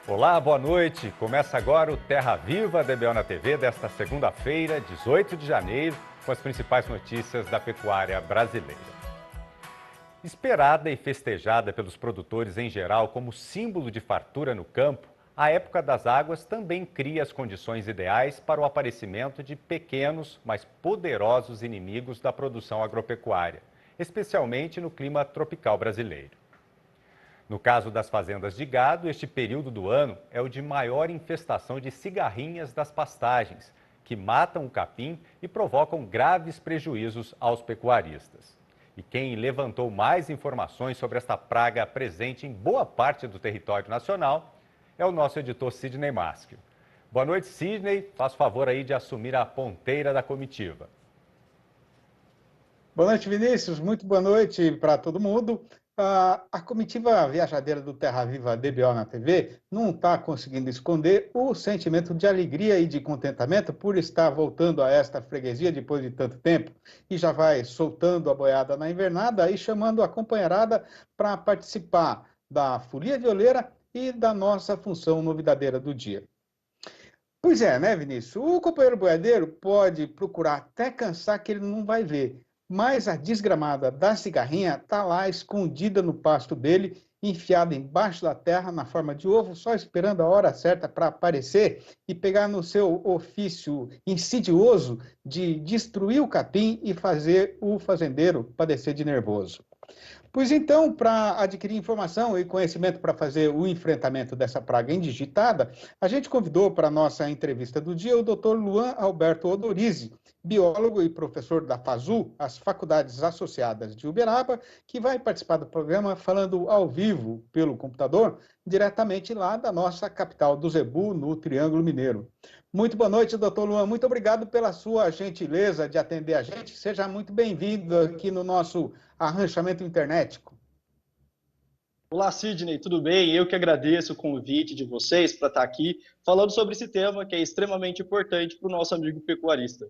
Olá, boa noite. Começa agora o Terra Viva DBO na TV desta segunda-feira, 18 de janeiro, com as principais notícias da pecuária brasileira. Esperada e festejada pelos produtores em geral como símbolo de fartura no campo, a época das águas também cria as condições ideais para o aparecimento de pequenos, mas poderosos inimigos da produção agropecuária, especialmente no clima tropical brasileiro. No caso das fazendas de gado, este período do ano é o de maior infestação de cigarrinhas das pastagens, que matam o capim e provocam graves prejuízos aos pecuaristas. E quem levantou mais informações sobre esta praga presente em boa parte do território nacional é o nosso editor Sidney Maschio. Boa noite, Sidney. Faz favor aí de assumir a ponteira da comitiva. Boa noite, Vinícius. Muito boa noite para todo mundo. A comitiva viajadeira do Terra Viva DBO na TV não está conseguindo esconder o sentimento de alegria e de contentamento por estar voltando a esta freguesia depois de tanto tempo e já vai soltando a boiada na invernada e chamando a companheirada para participar da folia violeira e da nossa função novidadeira do dia. Pois é, né, Vinícius? O companheiro boiadeiro pode procurar até cansar que ele não vai ver, mas a desgramada da cigarrinha está lá escondida no pasto dele, enfiada embaixo da terra na forma de ovo, só esperando a hora certa para aparecer e pegar no seu ofício insidioso de destruir o capim e fazer o fazendeiro padecer de nervoso. Pois então, para adquirir informação e conhecimento para fazer o enfrentamento dessa praga indigitada, a gente convidou para a nossa entrevista do dia o Dr. Luan Alberto Odorizzi, biólogo e professor da FASU, as Faculdades Associadas de Uberaba, que vai participar do programa falando ao vivo pelo computador, diretamente lá da nossa capital do Zebu, no Triângulo Mineiro. Muito boa noite, doutor Luan. Muito obrigado pela sua gentileza de atender a gente. Seja muito bem-vindo aqui no nosso arranchamento internetico. Olá, Sidney, tudo bem? Eu que agradeço o convite de vocês para estar aqui falando sobre esse tema que é extremamente importante para o nosso amigo pecuarista.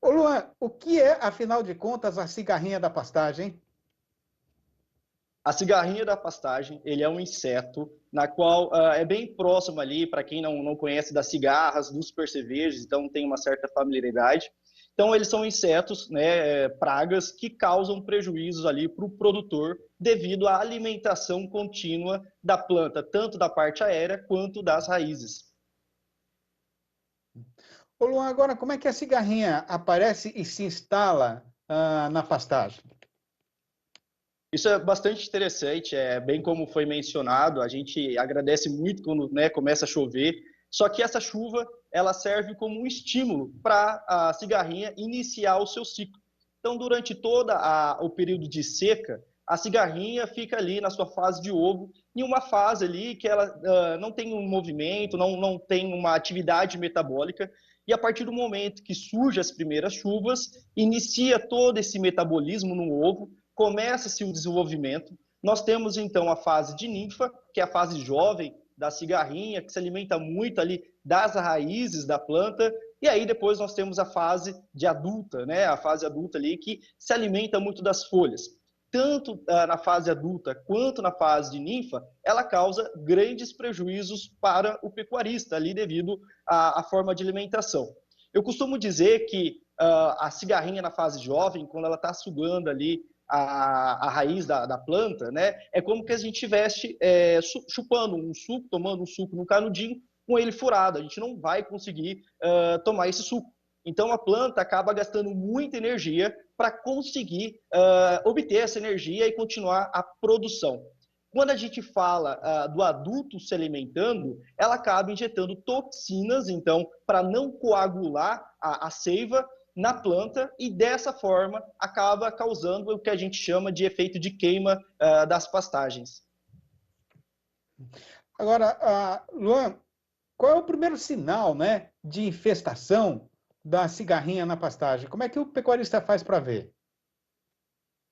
Ô Luan, o que é, afinal de contas, a cigarrinha da pastagem? A cigarrinha da pastagem, ele é um inseto na qual é bem próximo ali, para quem não conhece, das cigarras, dos percevejos, então tem uma certa familiaridade. Então, eles são insetos, né, pragas, que causam prejuízos ali para o produtor devido à alimentação contínua da planta, tanto da parte aérea quanto das raízes. Ô Luan, agora, como é que a cigarrinha aparece e se instala na pastagem? Isso é bastante interessante, bem como foi mencionado, a gente agradece muito quando, né, começa a chover, só que essa chuva ela serve como um estímulo para a cigarrinha iniciar o seu ciclo. Então, durante todo o período de seca, a cigarrinha fica ali na sua fase de ovo, em uma fase ali que ela não tem um movimento, não tem uma atividade metabólica, e a partir do momento que surgem as primeiras chuvas, inicia todo esse metabolismo no ovo, começa-se o desenvolvimento. Nós temos então a fase de ninfa, que é a fase jovem da cigarrinha, que se alimenta muito ali das raízes da planta, e aí depois nós temos a fase de adulta, né? A fase adulta ali que se alimenta muito das folhas. Tanto na fase adulta quanto na fase de ninfa, ela causa grandes prejuízos para o pecuarista ali devido à forma de alimentação. Eu costumo dizer que a cigarrinha na fase jovem, quando ela está sugando ali a raiz da planta, né? É como que a gente estivesse chupando um suco, tomando um suco no canudinho com ele furado. A gente não vai conseguir tomar esse suco. Então a planta acaba gastando muita energia para conseguir obter essa energia e continuar a produção. Quando a gente fala do adulto se alimentando, ela acaba injetando toxinas, então, para não coagular a seiva na planta e dessa forma acaba causando o que a gente chama de efeito de queima das pastagens. Agora, Luan, qual é o primeiro sinal, né, de infestação da cigarrinha na pastagem? Como é que o pecuarista faz para ver?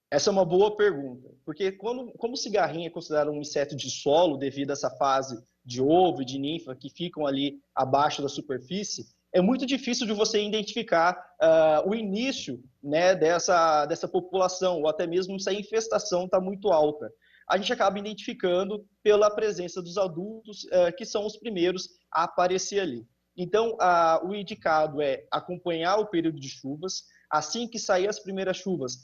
Essa é uma boa pergunta, porque como cigarrinha é considerado um inseto de solo devido a essa fase de ovo e de ninfa que ficam ali abaixo da superfície, é muito difícil de você identificar o início, né, dessa população, ou até mesmo se a infestação está muito alta. a gente acaba identificando pela presença dos adultos, que são os primeiros a aparecer ali. Então, o indicado é acompanhar o período de chuvas, assim que sair as primeiras chuvas,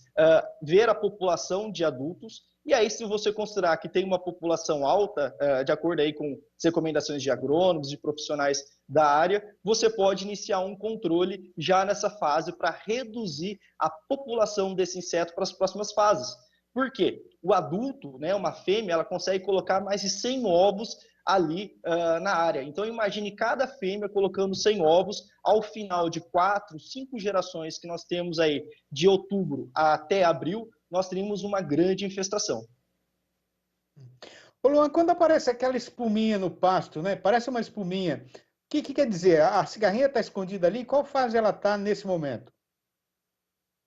ver a população de adultos, e aí se você considerar que tem uma população alta, de acordo aí com as recomendações de agrônomos, de profissionais da área, você pode iniciar um controle já nessa fase para reduzir a população desse inseto para as próximas fases. Por quê? O adulto, né, uma fêmea, ela consegue colocar mais de 100 ovos ali na área. Então, imagine cada fêmea colocando 100 ovos ao final de 4, 5 gerações que nós temos aí, de outubro até abril, nós teríamos uma grande infestação. Ô Luan, quando aparece aquela espuminha no pasto, né? Parece uma espuminha. O que quer dizer? A cigarrinha está escondida ali? Qual fase ela está nesse momento?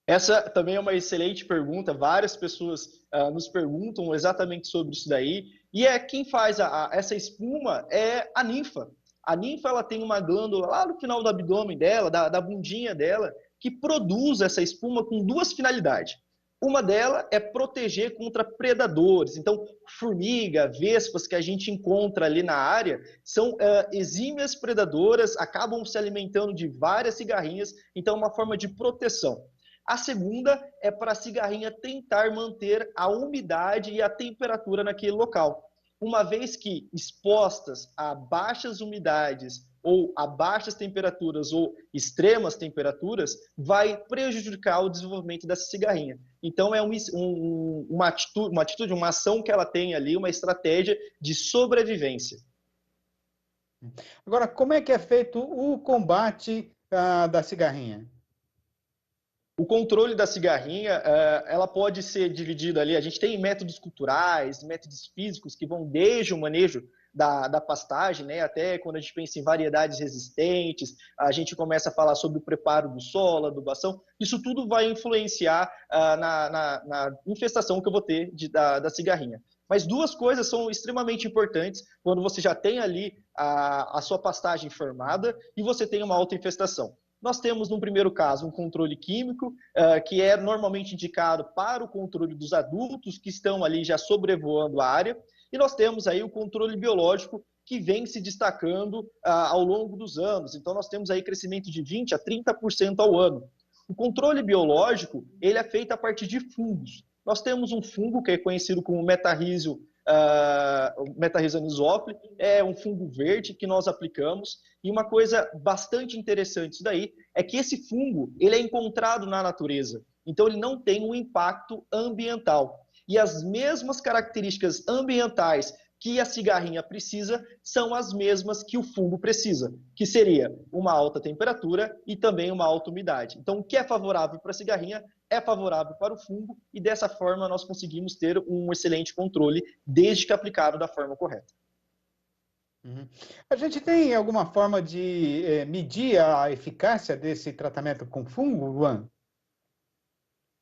Essa também é uma excelente pergunta. Várias pessoas nos perguntam exatamente sobre isso daí. E quem faz essa espuma é a ninfa. A ninfa ela tem uma glândula lá no final do abdômen dela, da bundinha dela, que produz essa espuma com duas finalidades. Uma delas é proteger contra predadores. Então, formiga, vespas que a gente encontra ali na área são exímias predadoras, acabam se alimentando de várias cigarrinhas, então é uma forma de proteção. A segunda é para a cigarrinha tentar manter a umidade e a temperatura naquele local. Uma vez que expostas a baixas umidades ou a baixas temperaturas ou extremas temperaturas, vai prejudicar o desenvolvimento dessa cigarrinha. Então, é uma atitude, uma ação que ela tem ali, uma estratégia de sobrevivência. Agora, como é que é feito o combate da cigarrinha? O controle da cigarrinha, ela pode ser dividida ali, a gente tem métodos culturais, métodos físicos que vão desde o manejo da pastagem, né, até quando a gente pensa em variedades resistentes, a gente começa a falar sobre o preparo do solo, adubação, isso tudo vai influenciar na infestação que eu vou ter da cigarrinha. Mas duas coisas são extremamente importantes quando você já tem ali a sua pastagem formada e você tem uma autoinfestação. Nós temos, no primeiro caso, um controle químico, que é normalmente indicado para o controle dos adultos que estão ali já sobrevoando a área, e nós temos aí o controle biológico, que vem se destacando ao longo dos anos. Então, nós temos aí crescimento de 20% a 30% ao ano. O controle biológico, ele é feito a partir de fungos. Nós temos um fungo que é conhecido como Metarrhizium anisófili, é um fungo verde que nós aplicamos, e uma coisa bastante interessante isso daí é que esse fungo ele é encontrado na natureza, então ele não tem um impacto ambiental. E as mesmas características ambientais que a cigarrinha precisa são as mesmas que o fungo precisa, que seria uma alta temperatura e também uma alta umidade. Então, o que é favorável para a cigarrinha é favorável para o fungo, e dessa forma nós conseguimos ter um excelente controle, desde que aplicado da forma correta. Uhum. A gente tem alguma forma de medir a eficácia desse tratamento com fungo, Luan?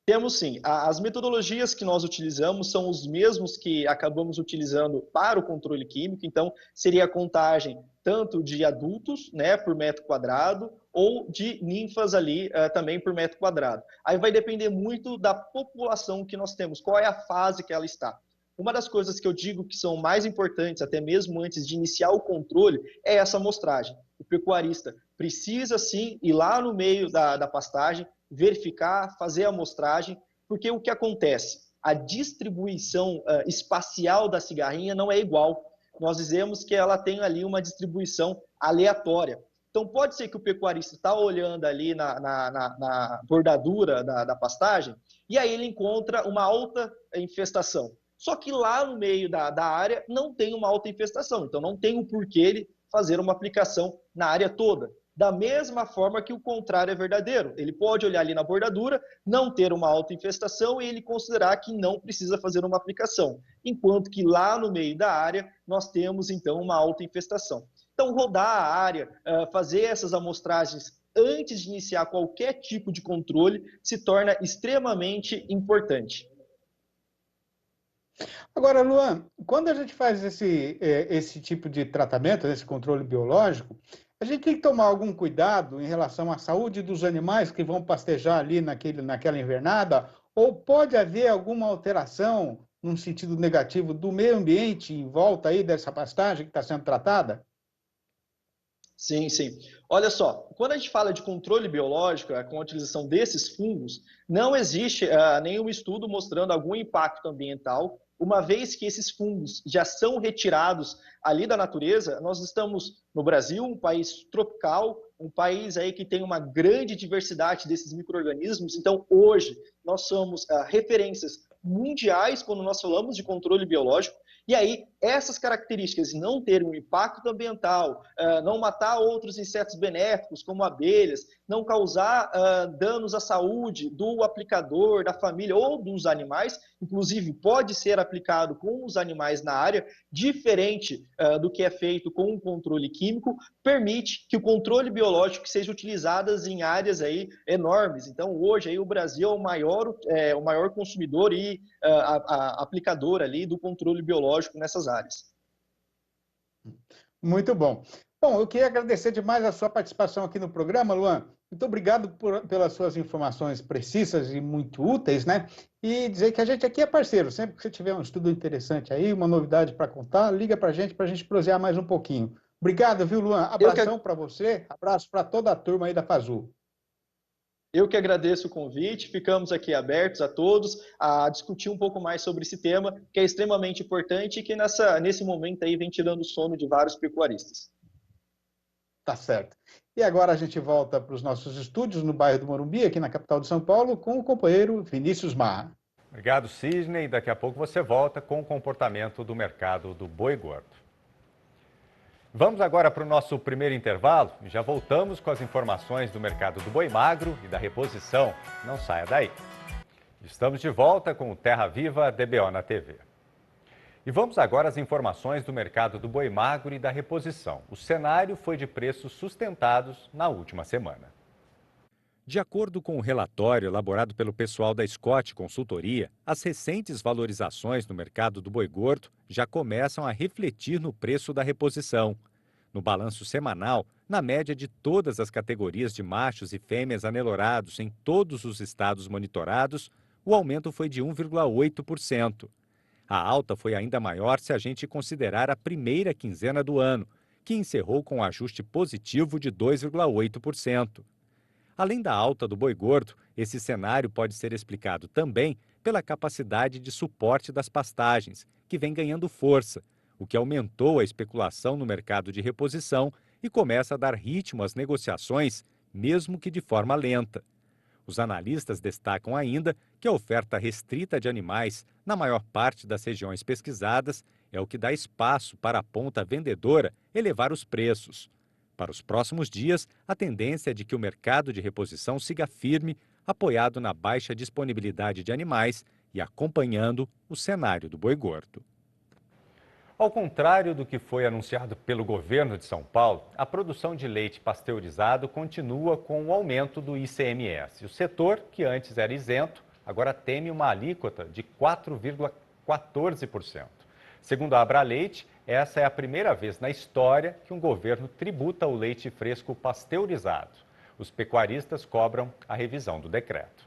Temos sim. As metodologias que nós utilizamos são os mesmos que acabamos utilizando para o controle químico, então seria a contagem tanto de adultos, né, por metro quadrado, ou de ninfas ali também por metro quadrado. Aí vai depender muito da população que nós temos, qual é a fase que ela está. Uma das coisas que eu digo que são mais importantes, até mesmo antes de iniciar o controle, é essa amostragem. O pecuarista precisa sim ir lá no meio da pastagem, verificar, fazer a amostragem, porque o que acontece? A distribuição espacial da cigarrinha não é igual. Nós dizemos que ela tem ali uma distribuição aleatória. Então, pode ser que o pecuarista está olhando ali na bordadura da pastagem e aí ele encontra uma alta infestação. Só que lá no meio da área não tem uma alta infestação, então não tem o porquê ele fazer uma aplicação na área toda. Da mesma forma que o contrário é verdadeiro. Ele pode olhar ali na bordadura, não ter uma autoinfestação e ele considerar que não precisa fazer uma aplicação. Enquanto que lá no meio da área, nós temos então uma autoinfestação. Então, rodar a área, fazer essas amostragens antes de iniciar qualquer tipo de controle, se torna extremamente importante. Agora, Luan, quando a gente faz esse tipo de tratamento, esse controle biológico, a gente tem que tomar algum cuidado em relação à saúde dos animais que vão pastejar ali naquela invernada, ou pode haver alguma alteração num sentido negativo, do meio ambiente em volta aí dessa pastagem que está sendo tratada? Sim, sim. Olha só, quando a gente fala de controle biológico, com a utilização desses fungos, não existe nenhum estudo mostrando algum impacto ambiental, uma vez que esses fungos já são retirados ali da natureza. Nós estamos no Brasil, um país tropical, um país aí que tem uma grande diversidade desses micro-organismos. Então, hoje, nós somos referências mundiais quando nós falamos de controle biológico. E aí, essas características de não ter um impacto ambiental, não matar outros insetos benéficos, como abelhas, não causar danos à saúde do aplicador, da família ou dos animais, inclusive pode ser aplicado com os animais na área, diferente do que é feito com o controle químico, permite que o controle biológico seja utilizado em áreas aí enormes. Então, hoje, aí, o Brasil é o maior consumidor e aplicador ali do controle biológico nessas áreas. Muito bom. Bom, eu queria agradecer demais a sua participação aqui no programa, Luan. Muito obrigado pelas suas informações precisas e muito úteis, né? E dizer que a gente aqui é parceiro. Sempre que você tiver um estudo interessante aí, uma novidade para contar, liga para a gente prosear mais um pouquinho. Obrigado, viu, Luan? Abração para você, abraço para toda a turma aí da Fazul. Eu que agradeço o convite, ficamos aqui abertos a todos a discutir um pouco mais sobre esse tema, que é extremamente importante e que nesse momento aí vem tirando o sono de vários pecuaristas. Tá certo. E agora a gente volta para os nossos estúdios no bairro do Morumbi, aqui na capital de São Paulo, com o companheiro Vinícius Marra. Obrigado, Sidney. Daqui a pouco você volta com o comportamento do mercado do boi gordo. Vamos agora para o nosso primeiro intervalo e já voltamos com as informações do mercado do boi magro e da reposição. Não saia daí. Estamos de volta com o Terra Viva DBO na TV. E vamos agora às informações do mercado do boi magro e da reposição. O cenário foi de preços sustentados na última semana. De acordo com o relatório elaborado pelo pessoal da Scott Consultoria, as recentes valorizações no mercado do boi gordo já começam a refletir no preço da reposição. No balanço semanal, na média de todas as categorias de machos e fêmeas anelorados em todos os estados monitorados, o aumento foi de 1,8%. A alta foi ainda maior se a gente considerar a primeira quinzena do ano, que encerrou com um ajuste positivo de 2,8%. Além da alta do boi gordo, esse cenário pode ser explicado também pela capacidade de suporte das pastagens, que vem ganhando força, o que aumentou a especulação no mercado de reposição e começa a dar ritmo às negociações, mesmo que de forma lenta. Os analistas destacam ainda que a oferta restrita de animais na maior parte das regiões pesquisadas é o que dá espaço para a ponta vendedora elevar os preços. Para os próximos dias, a tendência é de que o mercado de reposição siga firme, apoiado na baixa disponibilidade de animais e acompanhando o cenário do boi gordo. Ao contrário do que foi anunciado pelo governo de São Paulo, a produção de leite pasteurizado continua com o aumento do ICMS. O setor, que antes era isento, agora teme uma alíquota de 4,14%. Segundo a Abraleite, essa é a primeira vez na história que um governo tributa o leite fresco pasteurizado. Os pecuaristas cobram a revisão do decreto.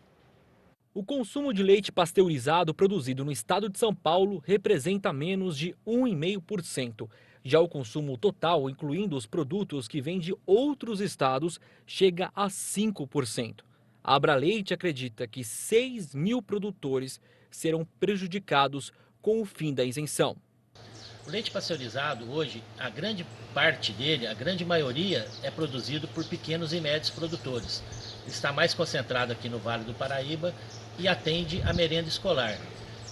O consumo de leite pasteurizado produzido no estado de São Paulo representa menos de 1,5%. Já o consumo total, incluindo os produtos que vêm de outros estados, chega a 5%. A Abraleite acredita que 6 mil produtores serão prejudicados com o fim da isenção. O leite pasteurizado hoje, a grande parte dele, a grande maioria, é produzido por pequenos e médios produtores. Está mais concentrado aqui no Vale do Paraíba e atende a merenda escolar.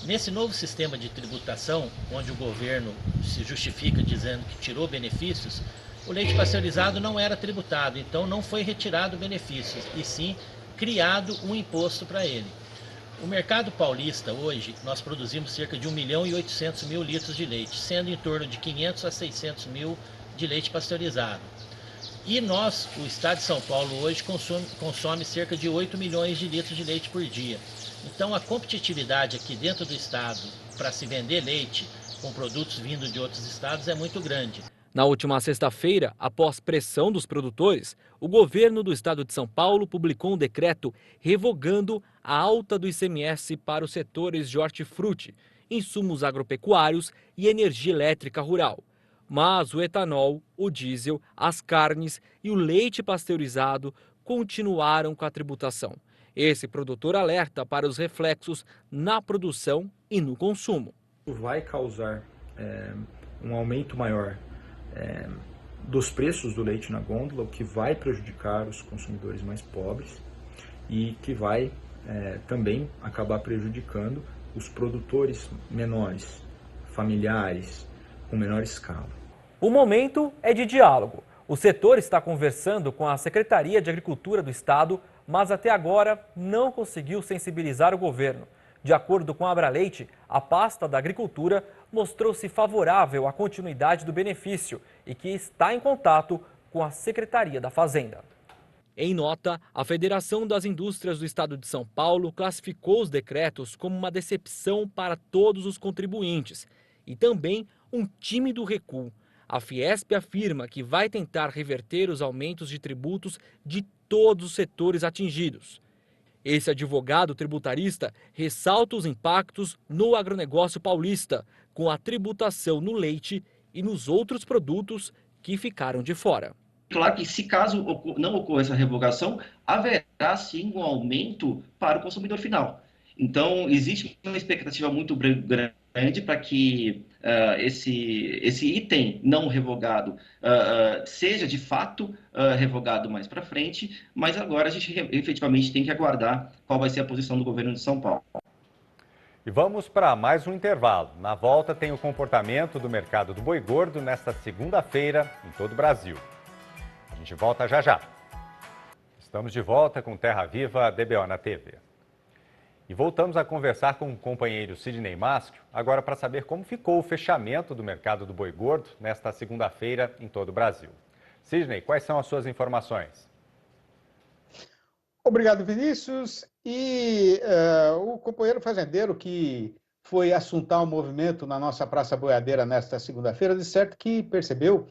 Nesse novo sistema de tributação, onde o governo se justifica dizendo que tirou benefícios, o leite pasteurizado não era tributado, então não foi retirado benefícios, e sim criado um imposto para ele. O mercado paulista hoje, nós produzimos cerca de 1.800.000 litros de leite, sendo em torno de 500 a 600 mil de leite pasteurizado. E nós, o estado de São Paulo hoje, consome cerca de 8 milhões de litros de leite por dia. Então a competitividade aqui dentro do estado para se vender leite com produtos vindos de outros estados é muito grande. Na última sexta-feira, após pressão dos produtores, o governo do estado de São Paulo publicou um decreto revogando a alta do ICMS para os setores de hortifruti insumos agropecuários e energia elétrica rural. Mas o etanol, o diesel, as carnes e o leite pasteurizado continuaram com a tributação. Esse produtor alerta para os reflexos na produção e no consumo. Vai causar um aumento maior dos preços do leite na gôndola, o que vai prejudicar os consumidores mais pobres e que vai também acabar prejudicando os produtores menores, familiares, com menor escala. O momento é de diálogo. O setor está conversando com a Secretaria de Agricultura do Estado, mas até agora não conseguiu sensibilizar o governo. De acordo com a Abraleite, a pasta da Agricultura mostrou-se favorável à continuidade do benefício e que está em contato com a Secretaria da Fazenda. Em nota, a Federação das Indústrias do Estado de São Paulo classificou os decretos como uma decepção para todos os contribuintes e também um tímido recuo. A Fiesp afirma que vai tentar reverter os aumentos de tributos de todos os setores atingidos. Esse advogado tributarista ressalta os impactos no agronegócio paulista, com a tributação no leite e nos outros produtos que ficaram de fora. Claro que, se caso não ocorra essa revogação, haverá sim um aumento para o consumidor final. Então, existe uma expectativa muito grande para que esse item não revogado seja de fato revogado mais para frente, mas agora a gente efetivamente tem que aguardar qual vai ser a posição do governo de São Paulo. E vamos para mais um intervalo. Na volta tem o comportamento do mercado do boi gordo nesta segunda-feira em todo o Brasil. A gente volta já já. Estamos de volta com Terra Viva DBO na TV. E voltamos a conversar com o companheiro Sidney Maschio, agora para saber como ficou o fechamento do mercado do boi gordo nesta segunda-feira em todo o Brasil. Sidney, quais são as suas informações? Obrigado, Vinícius. E o companheiro fazendeiro que foi assuntar o movimento na nossa Praça Boiadeira nesta segunda-feira, de certo que percebeu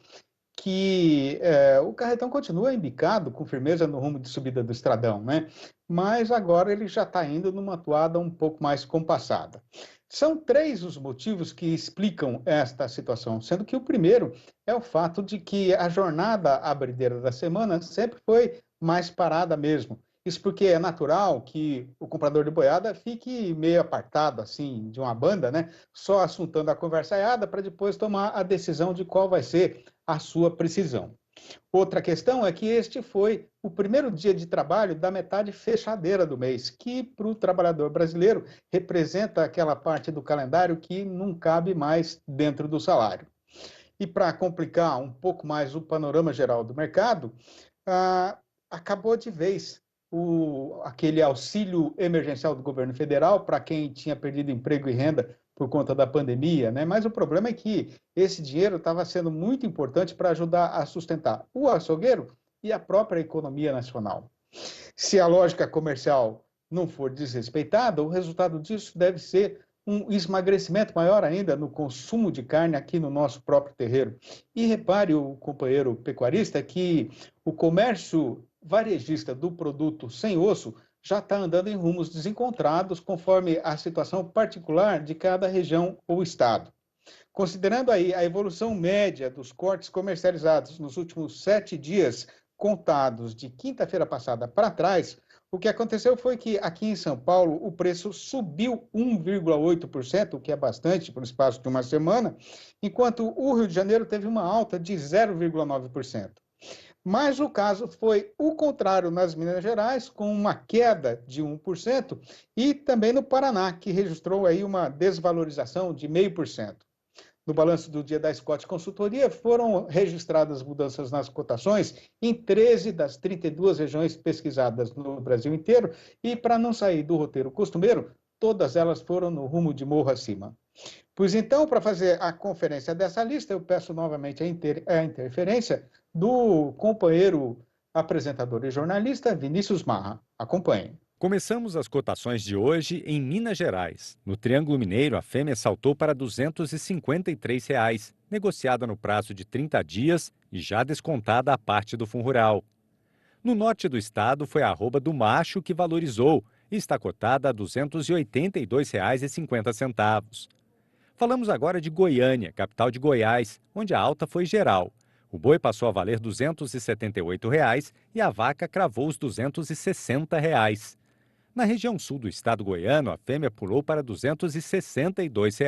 que o carretão continua embicado com firmeza no rumo de subida do estradão, né? Mas agora ele já está indo numa toada um pouco mais compassada. São 3 os motivos que explicam esta situação, sendo que o primeiro é o fato de que a jornada abrideira da semana sempre foi mais parada mesmo. Isso porque é natural que o comprador de boiada fique meio apartado, assim, de uma banda, né? Só assuntando a conversaiada para depois tomar a decisão de qual vai ser a sua precisão. Outra questão é que este foi o primeiro dia de trabalho da metade fechadeira do mês, que para o trabalhador brasileiro representa aquela parte do calendário que não cabe mais dentro do salário. E para complicar um pouco mais o panorama geral do mercado, acabou de vez aquele auxílio emergencial do governo federal para quem tinha perdido emprego e renda por conta da pandemia, né? Mas o problema é que esse dinheiro estava sendo muito importante para ajudar a sustentar o açougueiro e a própria economia nacional. Se a lógica comercial não for desrespeitada, o resultado disso deve ser um esmagrecimento maior ainda no consumo de carne aqui no nosso próprio terreiro. E repare, o companheiro pecuarista, que o comércio varejista do produto sem osso já está andando em rumos desencontrados conforme a situação particular de cada região ou estado. Considerando aí a evolução média dos cortes comercializados nos últimos 7 dias contados de quinta-feira passada para trás, o que aconteceu foi que aqui em São Paulo o preço subiu 1,8%, o que é bastante por espaço de uma semana, enquanto o Rio de Janeiro teve uma alta de 0,9%. Mas o caso foi o contrário nas Minas Gerais, com uma queda de 1%, e também no Paraná, que registrou aí uma desvalorização de 0,5%. No balanço do dia da Scott Consultoria, foram registradas mudanças nas cotações em 13 das 32 regiões pesquisadas no Brasil inteiro, e para não sair do roteiro costumeiro, todas elas foram no rumo de morro acima. Pois então, para fazer a conferência dessa lista, eu peço novamente a interferência do companheiro apresentador e jornalista Vinícius Marra. Acompanhe. Começamos as cotações de hoje em Minas Gerais. No Triângulo Mineiro, a fêmea saltou para R$ 253, negociada no prazo de 30 dias e já descontada a parte do fundo rural. No norte do estado, foi a arroba do macho que valorizou e está cotada a R$ 282,50. Falamos agora de Goiânia, capital de Goiás, onde a alta foi geral. O boi passou a valer R$ 278 e a vaca cravou os R$ 260. Na região sul do estado goiano, a fêmea pulou para R$ 262.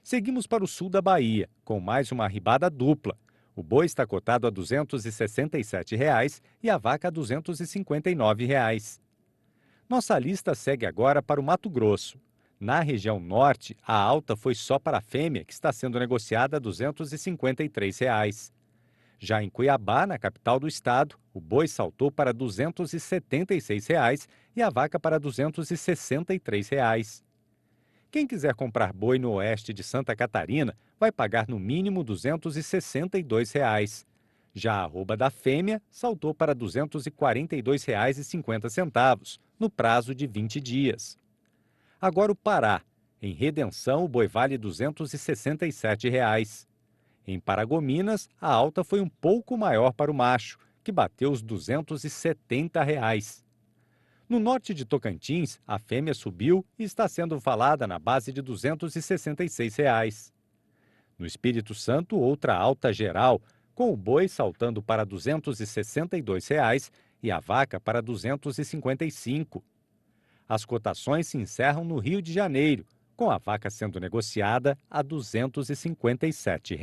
Seguimos para o sul da Bahia, com mais uma arribada dupla. O boi está cotado a R$ 267 e a vaca a R$ 259. Nossa lista segue agora para o Mato Grosso. Na região norte, a alta foi só para a fêmea, que está sendo negociada a R$ 253. Já em Cuiabá, na capital do estado, o boi saltou para R$ 276 e a vaca para R$ 263. Quem quiser comprar boi no oeste de Santa Catarina vai pagar no mínimo R$ 262. Já a arroba da fêmea saltou para R$ 242,50 no prazo de 20 dias. Agora o Pará. Em Redenção, o boi vale R$ 267. Em Paragominas, a alta foi um pouco maior para o macho, que bateu os R$ 270. No norte de Tocantins, a fêmea subiu e está sendo falada na base de R$ 266. No Espírito Santo, outra alta geral, com o boi saltando para R$ 262 e a vaca para R$ 255. As cotações se encerram no Rio de Janeiro, com a vaca sendo negociada a R$ 257.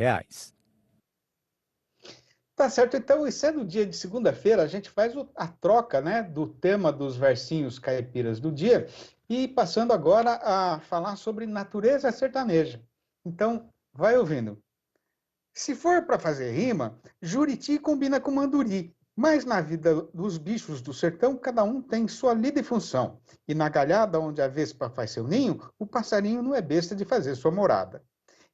Tá certo, então, e sendo dia de segunda-feira, a gente faz a troca, né, do tema dos versinhos caipiras do dia e passando agora a falar sobre natureza sertaneja. Então, vai ouvindo. Se for para fazer rima, Juriti combina com Manduri, mas na vida dos bichos do sertão, cada um tem sua lida e função. E na galhada onde a vespa faz seu ninho, o passarinho não é besta de fazer sua morada.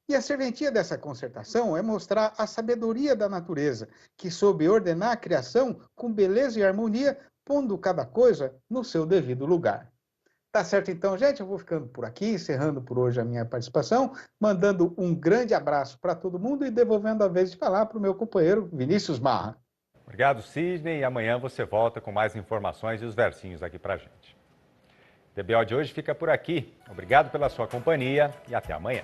E a serventia dessa concertação é mostrar a sabedoria da natureza, que soube ordenar a criação com beleza e harmonia, pondo cada coisa no seu devido lugar. Tá certo então, gente? Eu vou ficando por aqui, encerrando por hoje a minha participação, mandando um grande abraço para todo mundo e devolvendo a vez de falar para o meu companheiro Vinícius Marra. Obrigado, Sidney, e amanhã você volta com mais informações e os versinhos aqui pra gente. O TBO de hoje fica por aqui. Obrigado pela sua companhia e até amanhã.